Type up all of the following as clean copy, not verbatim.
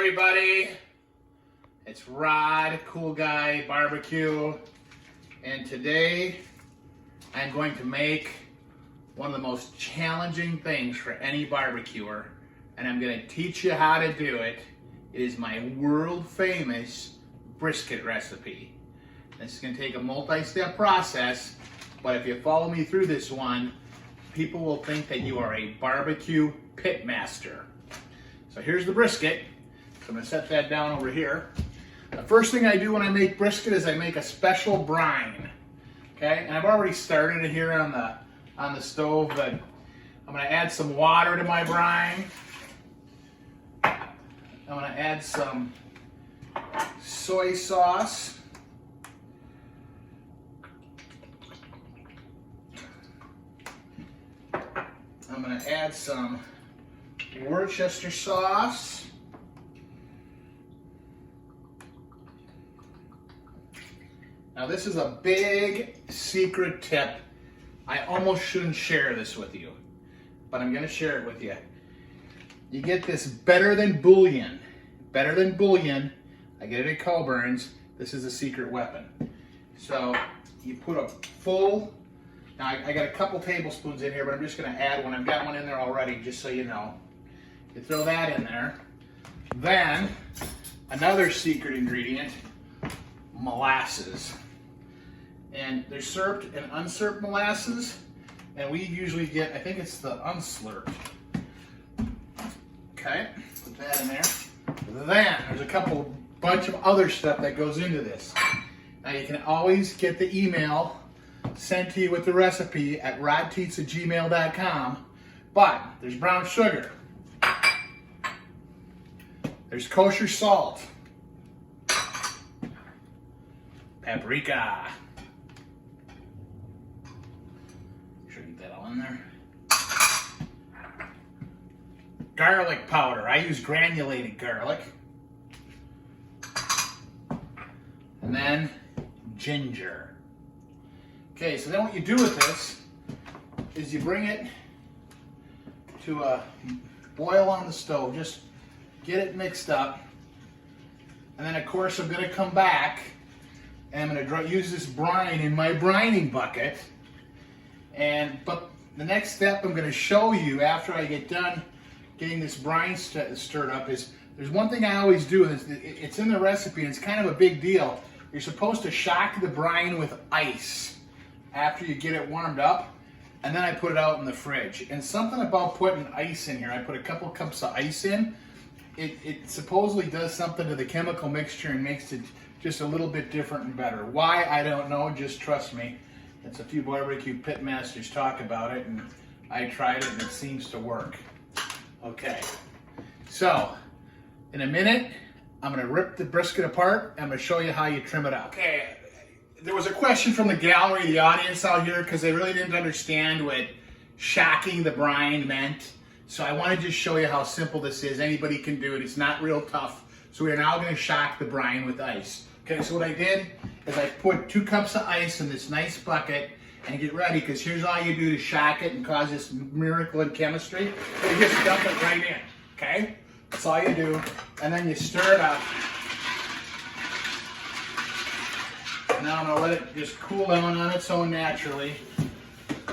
everybody, it's Rod, Cool Guy Barbecue, and today I'm going to make one of the most challenging things for any barbecuer, and I'm going to teach you how to do it. It is my world famous brisket recipe. This is going to take a multi-step process, but if you follow me through this one, people will think that you are a barbecue pit master. So here's the brisket. So I'm going to set that down over here. The first thing I do when I make brisket is I make a special brine. Okay, and I've already started it here on the stove, but I'm going to add some water to my brine. I'm going to add some soy sauce. I'm going to add some Worcestershire sauce. Now this is a big secret tip. I almost shouldn't share this with you, but I'm going to share it with you. You get this better than bouillon. Better than bouillon. I get it at Coburn's. This is a secret weapon. So you put a full, now I got a couple tablespoons in here, but I'm just going to add one. I've got one in there already, just so you know. You throw that in there. Then another secret ingredient, molasses. And there's slurped and unslurped molasses, and we usually get, I think it's the unslurped. Okay, put that in there. Then there's a bunch of other stuff that goes into this. Now you can always get the email sent to you with the recipe at rodteats@gmail.com, but there's brown sugar. There's kosher salt. Paprika. Get that all in there. Garlic powder. I use granulated garlic. And then ginger. Okay, so then what you do with this is you bring it to a boil on the stove. Just get it mixed up. And then of course I'm going to come back and I'm going to use this brine in my brining bucket. But the next step I'm going to show you after I get done getting this brine stirred up is, there's one thing I always do, and it's in the recipe, and it's kind of a big deal. You're supposed to shock the brine with ice after you get it warmed up, and then I put it out in the fridge. And something about putting ice in here, I put a couple cups of ice in, it supposedly does something to the chemical mixture and makes it just a little bit different and better. Why, I don't know, just trust me. It's a few barbecue pit masters talk about it, and I tried it and it seems to work. Okay, so in a minute, I'm gonna rip the brisket apart. I'm gonna show you how you trim it up. Okay, there was a question from the gallery, the audience out here, because they really didn't understand what shocking the brine meant. So I want to just show you how simple this is. Anybody can do it. It's not real tough. So we're now gonna shock the brine with ice. Okay, so what I did is I put 2 cups of ice in this nice bucket, and get ready, because here's all you do to shock it and cause this miracle in chemistry. You just dump it right in, okay? That's all you do, and then you stir it up. Now I'm gonna let it just cool down on its own naturally,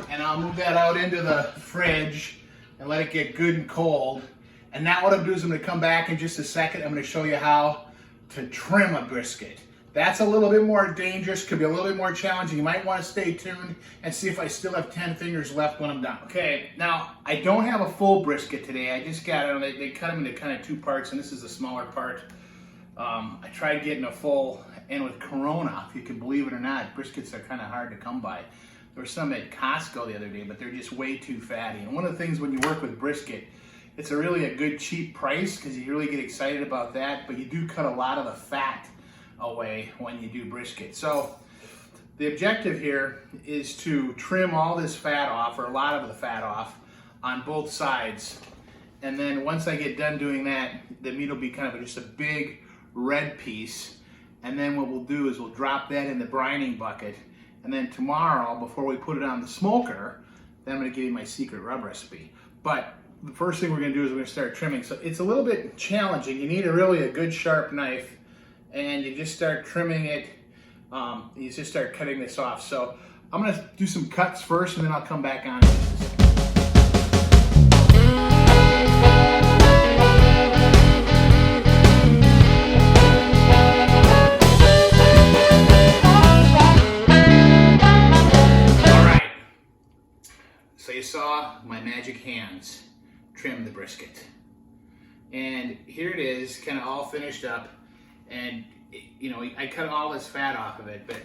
and I'll move that out into the fridge and let it get good and cold. And now what I'm gonna do is I'm gonna come back in just a second. I'm gonna show you how to trim a brisket. That's a little bit more dangerous, could be a little bit more challenging. You might want to stay tuned and see if I still have 10 fingers left when I'm done. Okay, now I don't have a full brisket today. I just got it, they cut them into kind of 2 parts, and this is the smaller part. I tried getting a full, and with Corona, if you can believe it or not, briskets are kind of hard to come by. There were some at Costco the other day, but they're just way too fatty. And one of the things when you work with brisket, it's really a good cheap price, because you really get excited about that, but you do cut a lot of the fat away when you do brisket. So the objective here is to trim all this fat off, or a lot of the fat off, on both sides. And then once I get done doing that, the meat will be kind of just a big red piece. And then what we'll do is we'll drop that in the brining bucket. And then tomorrow, before we put it on the smoker, then I'm gonna give you my secret rub recipe. But the first thing we're going to do is we're going to start trimming. So it's a little bit challenging. You need a good sharp knife, and you just start trimming it. You just start cutting this off. So I'm going to do some cuts first, and then I'll come back on. So you saw my magic hands trim the brisket. And here it is, kind of all finished up. And, you know, I cut all this fat off of it, but,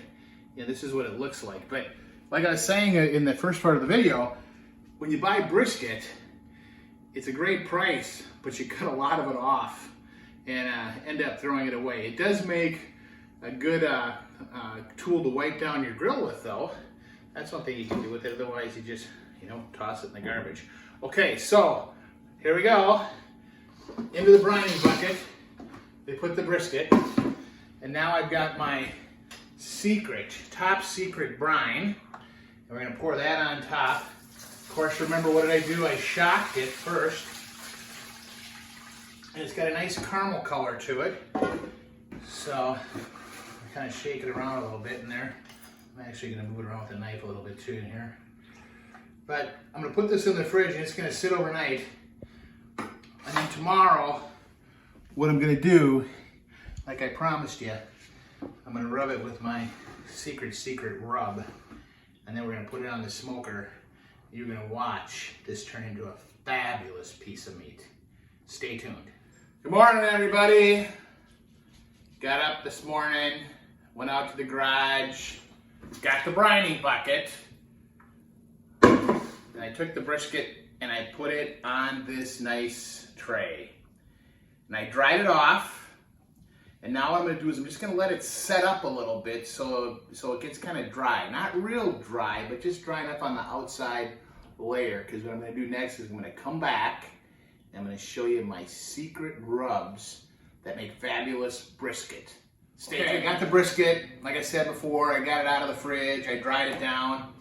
you know, this is what it looks like. But like I was saying in the first part of the video, when you buy brisket, it's a great price, but you cut a lot of it off and end up throwing it away. It does make a good tool to wipe down your grill with, though. That's one thing you can do with it, otherwise you just, you know, toss it in the garbage. Okay, so here we go. Into the brining bucket, they put the brisket, and now I've got my top secret brine, and we're gonna pour that on top. Of course, remember, what did I do? I shocked it first, and it's got a nice caramel color to it. So I kind of shake it around a little bit in there. I'm actually gonna move it around with the knife a little bit too in here. But I'm gonna put this in the fridge, and it's gonna sit overnight. And then tomorrow, what I'm gonna do, like I promised you, I'm gonna rub it with my secret rub. And then we're gonna put it on the smoker. You're gonna watch this turn into a fabulous piece of meat. Stay tuned. Good morning, everybody. Got up this morning, went out to the garage, got the brining bucket. And I took the brisket and I put it on this nice tray. And I dried it off. And now what I'm gonna do is I'm just gonna let it set up a little bit so it gets kind of dry. Not real dry, but just dry enough on the outside layer. Because what I'm gonna do next is I'm gonna come back and I'm gonna show you my secret rubs that make fabulous brisket. Stay tuned. I got the brisket, like I said before, I got it out of the fridge, I dried it down.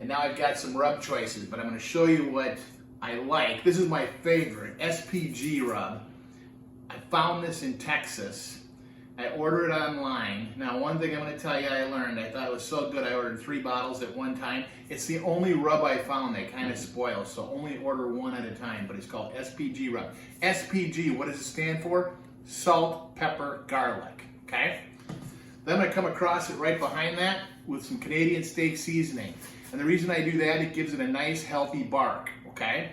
And now I've got some rub choices, but I'm going to show you what I like. This is my favorite, SPG rub. I found this in Texas. I ordered it online. Now, one thing I'm going to tell you I learned, I thought it was so good I ordered 3 bottles at one time. It's the only rub I found that kind of spoils, so only order one at a time, but it's called SPG rub. SPG, what does it stand for? Salt, pepper, garlic, okay? Then I'm going to come across it right behind that with some Canadian steak seasoning. And the reason I do that, it gives it a nice, healthy bark, okay?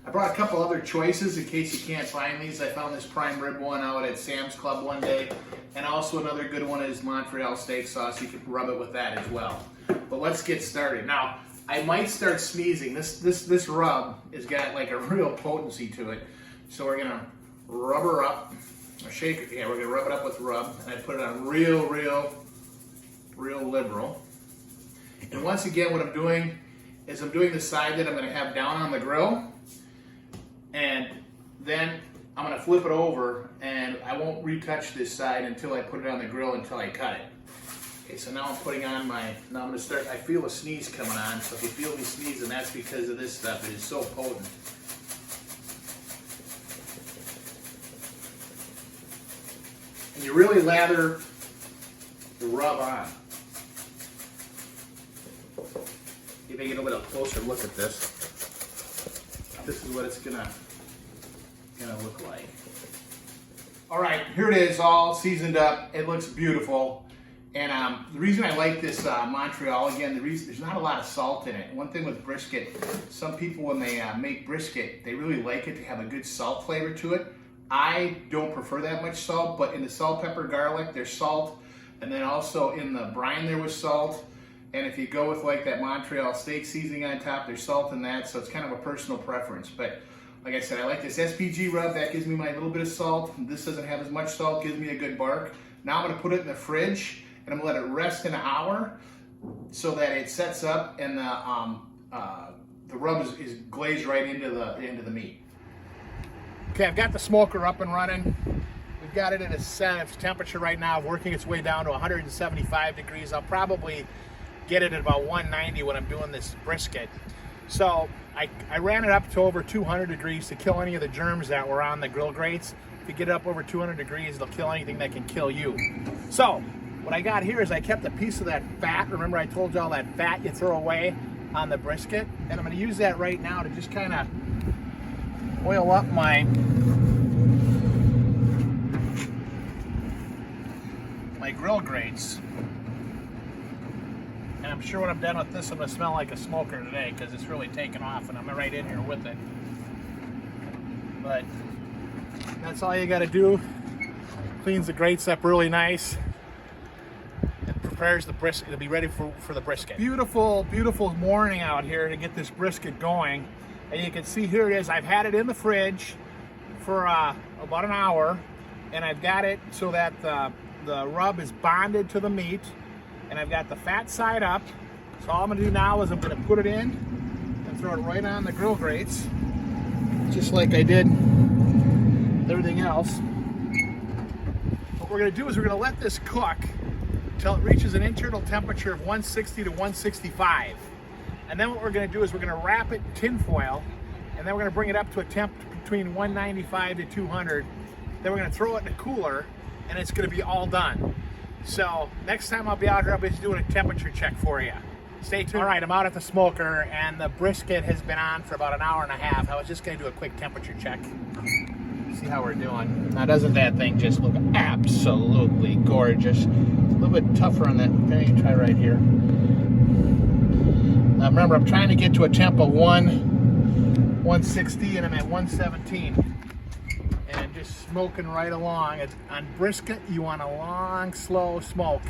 I brought a couple other choices in case you can't find these. I found this prime rib one out at Sam's Club one day. And also another good one is Montreal steak sauce. You can rub it with that as well. But let's get started. Now, I might start sneezing. This rub has got like a real potency to it. So we're gonna rub her up, or shake it. Yeah, we're gonna rub it up with rub. And I put it on real liberal. And once again, what I'm doing is I'm doing the side that I'm going to have down on the grill. And then I'm going to flip it over, and I won't retouch this side until I put it on the grill until I cut it. Okay, so now I'm putting on now I'm going to start, I feel a sneeze coming on. So if you feel me sneezing, that's because of this stuff. It is so potent. And you really lather the rub on. You may get a little closer look at this. This is what it's gonna look like. All right, here it is, all seasoned up. It looks beautiful. And the reason I like this Montreal, again, there's not a lot of salt in it. One thing with brisket, some people when they make brisket, they really like it to have a good salt flavor to it. I don't prefer that much salt, but in the salt, pepper, garlic, there's salt. And then also in the brine, there was salt. And if you go with like that Montreal steak seasoning on top, there's salt in that, so it's kind of a personal preference. But like I said, I like this SPG rub. That gives me my little bit of salt. This doesn't have as much salt, gives me a good bark. Now I'm going to put it in the fridge, and I'm going to let it rest an hour so that it sets up and the rub is glazed right into the meat. Okay, I've got the smoker up and running. We've got it at a set temperature right now, working its way down to 175 degrees. I'll probably get it at about 190 when I'm doing this brisket. So I ran it up to over 200 degrees to kill any of the germs that were on the grill grates. If you get it up over 200 degrees, it'll kill anything that can kill you. So what I got here is I kept a piece of that fat. Remember I told you all that fat you throw away on the brisket? And I'm gonna use that right now to just kind of oil up my grill grates. And I'm sure when I'm done with this, I'm gonna smell like a smoker today because it's really taken off and I'm right in here with it. But that's all you gotta do. Cleans the grates up really nice. It prepares the brisket to be ready for the brisket. Beautiful, beautiful morning out here to get this brisket going. And you can see here it is. I've had it in the fridge for about an hour, and I've got it so that the rub is bonded to the meat, and I've got the fat side up. So all I'm gonna do now is I'm gonna put it in and throw it right on the grill grates, just like I did everything else. What we're gonna do is we're gonna let this cook until it reaches an internal temperature of 160 to 165. And then what we're gonna do is we're gonna wrap it in tin foil, and then we're gonna bring it up to a temp between 195 to 200. Then we're gonna throw it in a cooler, and it's gonna be all done. So next time I'll be out here, I'll be doing a temperature check for you. Stay tuned. All right, I'm out at the smoker, and the brisket has been on for about an hour and a half. I was just gonna do a quick temperature check. See how we're doing. Now, doesn't that thing just look absolutely gorgeous? A little bit tougher on that. Okay, try right here. Now remember, I'm trying to get to a temp of 160, and I'm at 117. And just smoking right along. On brisket, you want a long, slow smoke.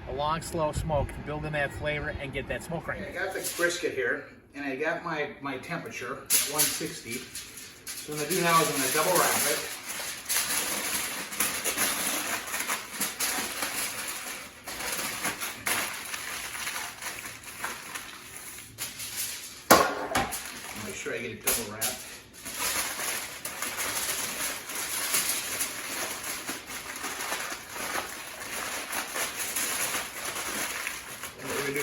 A long, slow smoke to build in that flavor and get that smoke right. I got the brisket here, and I got my temperature at 160. So what I'm gonna do now is I'm gonna double wrap it. Make sure I get it double wrapped.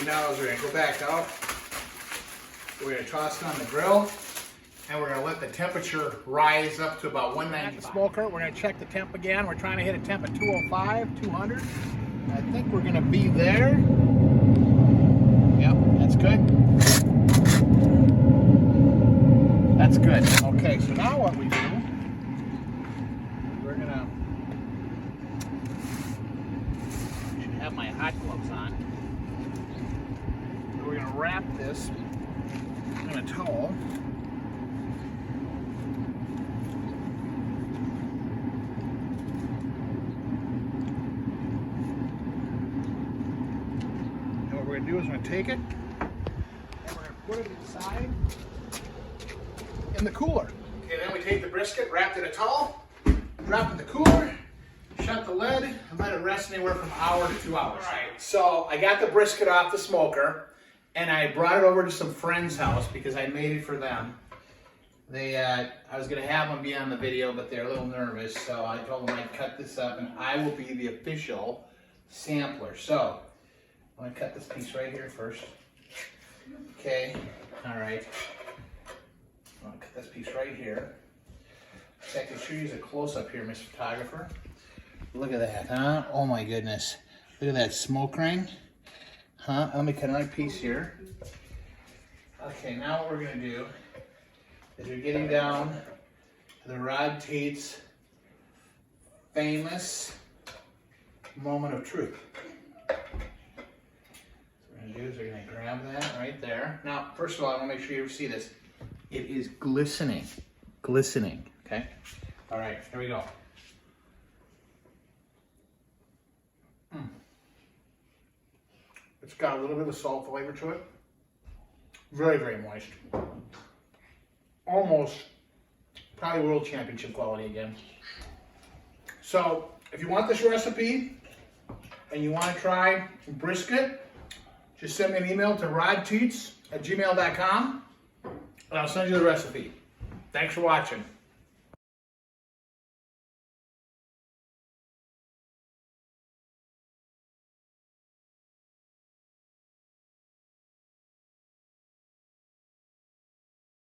Now is we're going to go back out, we're going to toss it on the grill, and we're going to let the temperature rise up to about 190. Smoker, we're going to check the temp again. We're trying to hit a temp at 205, 200. I think we're going to be there. Yep, that's good. That's good. Okay, so now what we do, we're going to, should have my hot gloves on. We're going to wrap this in a towel. And what we're going to do is we're going to take it and we're going to put it inside in the cooler. Okay, then we take the brisket, wrapped in a towel, drop it in the cooler, shut the lid, and let it rest anywhere from an hour to 2 hours. All right, so I got the brisket off the smoker. And I brought it over to some friend's house because I made it for them. I was gonna have them be on the video, but they're a little nervous, so I told them I'd cut this up and I will be the official sampler. So, I'm gonna cut this piece right here first. Okay, all right. I'm gonna cut this piece right here. I can show you a close-up here, Mr. Photographer. Look at that, huh? Oh my goodness. Look at that smoke ring. Huh? Let me cut another piece here. Okay, now what we're going to do is we're getting down to the Rod Tate's famous moment of truth. So what we're going to do is we're going to grab that right there. Now, first of all, I want to make sure you see this. It is glistening. Glistening, okay? All right, here we go. It's got a little bit of salt flavor to it. Very, very moist. Almost probably world championship quality again. So if you want this recipe and you want to try brisket, just send me an email to rodteats@gmail.com and I'll send you the recipe. Thanks for watching.